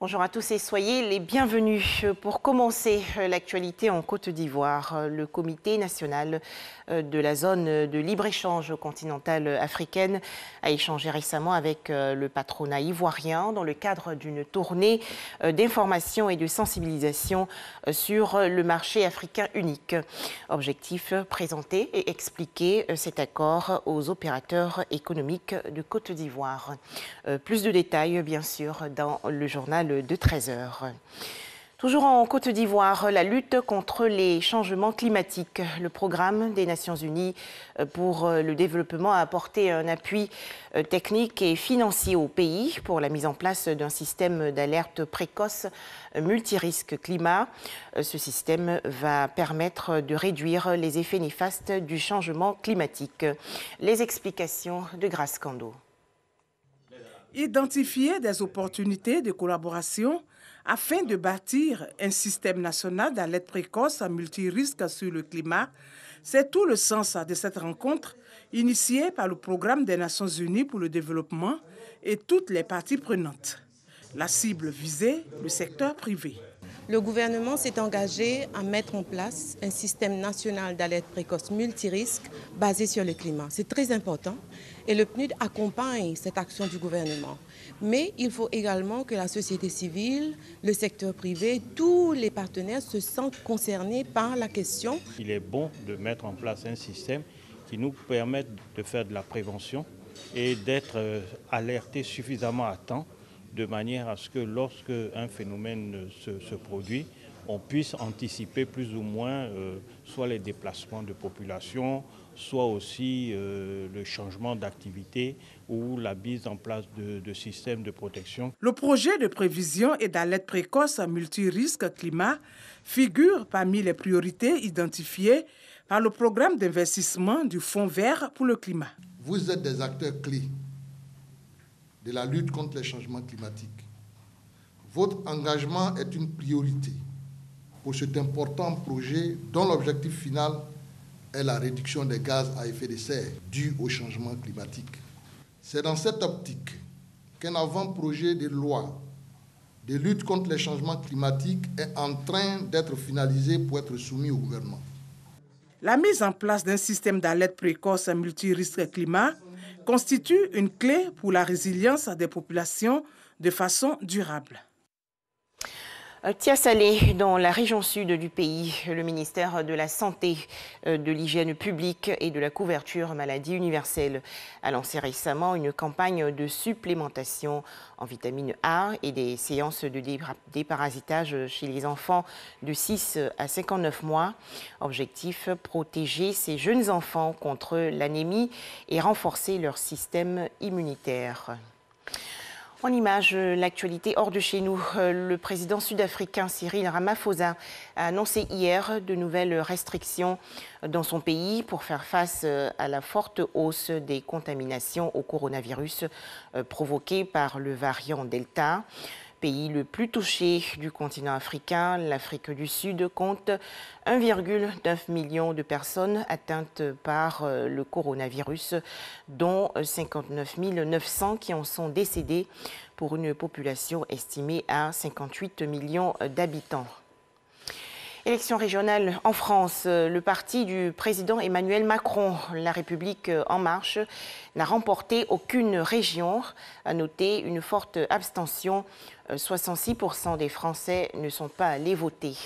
Bonjour à tous et soyez les bienvenus. Pour commencer l'actualité en Côte d'Ivoire, le Comité national de la zone de libre-échange continentale africaine a échangé récemment avec le patronat ivoirien dans le cadre d'une tournée d'information et de sensibilisation sur le marché africain unique. Objectif, présenter et expliquer cet accord aux opérateurs économiques de Côte d'Ivoire. Plus de détails, bien sûr, dans le journal de 13 heures. Toujours en Côte d'Ivoire, la lutte contre les changements climatiques. Le programme des Nations Unies pour le développement a apporté un appui technique et financier au pays pour la mise en place d'un système d'alerte précoce multirisque climat. Ce système va permettre de réduire les effets néfastes du changement climatique. Les explications de Grace Kando. Identifier des opportunités de collaboration afin de bâtir un système national d'alerte précoce multirisque sur le climat, c'est tout le sens de cette rencontre initiée par le Programme des Nations Unies pour le développement et toutes les parties prenantes. La cible visée, le secteur privé. Le gouvernement s'est engagé à mettre en place un système national d'alerte précoce multirisque basé sur le climat. C'est très important et le PNUD accompagne cette action du gouvernement. Mais il faut également que la société civile, le secteur privé, tous les partenaires se sentent concernés par la question. Il est bon de mettre en place un système qui nous permette de faire de la prévention et d'être alertés suffisamment à temps, de manière à ce que lorsque un phénomène se produit, on puisse anticiper plus ou moins soit les déplacements de population, soit aussi le changement d'activité ou la mise en place de systèmes de protection. Le projet de prévision et d'alerte précoce multirisque climat figure parmi les priorités identifiées par le programme d'investissement du Fonds vert pour le climat. Vous êtes des acteurs clés de la lutte contre les changements climatiques. Votre engagement est une priorité pour cet important projet dont l'objectif final est la réduction des gaz à effet de serre dus au changement climatique. C'est dans cette optique qu'un avant-projet de loi de lutte contre les changements climatiques est en train d'être finalisé pour être soumis au gouvernement. La mise en place d'un système d'alerte précoce multirisque climat constitue une clé pour la résilience des populations de façon durable. Tiasalé, dans la région sud du pays, le ministère de la Santé, de l'Hygiène publique et de la couverture maladie universelle a lancé récemment une campagne de supplémentation en vitamine A et des séances de déparasitage chez les enfants de 6 à 59 mois. Objectif, protéger ces jeunes enfants contre l'anémie et renforcer leur système immunitaire. En image, l'actualité hors de chez nous, le président sud-africain Cyril Ramaphosa a annoncé hier de nouvelles restrictions dans son pays pour faire face à la forte hausse des contaminations au coronavirus provoquées par le variant Delta. Pays le plus touché du continent africain, l'Afrique du Sud compte 1,9 million de personnes atteintes par le coronavirus, dont 59 900 qui en sont décédés pour une population estimée à 58 millions d'habitants. Élection régionale en France, le parti du président Emmanuel Macron, La République En Marche, n'a remporté aucune région. À noter une forte abstention, 66% des Français ne sont pas allés voter.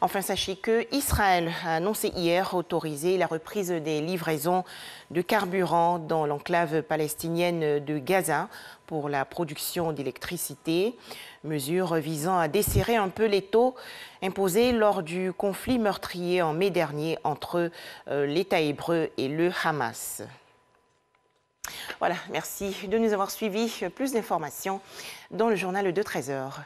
Enfin, sachez que Israël a annoncé hier autoriser la reprise des livraisons de carburant dans l'enclave palestinienne de Gaza pour la production d'électricité, mesure visant à desserrer un peu l'étau imposé lors du conflit meurtrier en mai dernier entre l'État hébreu et le Hamas. Voilà, merci de nous avoir suivis. Plus d'informations dans le journal de 13 heures.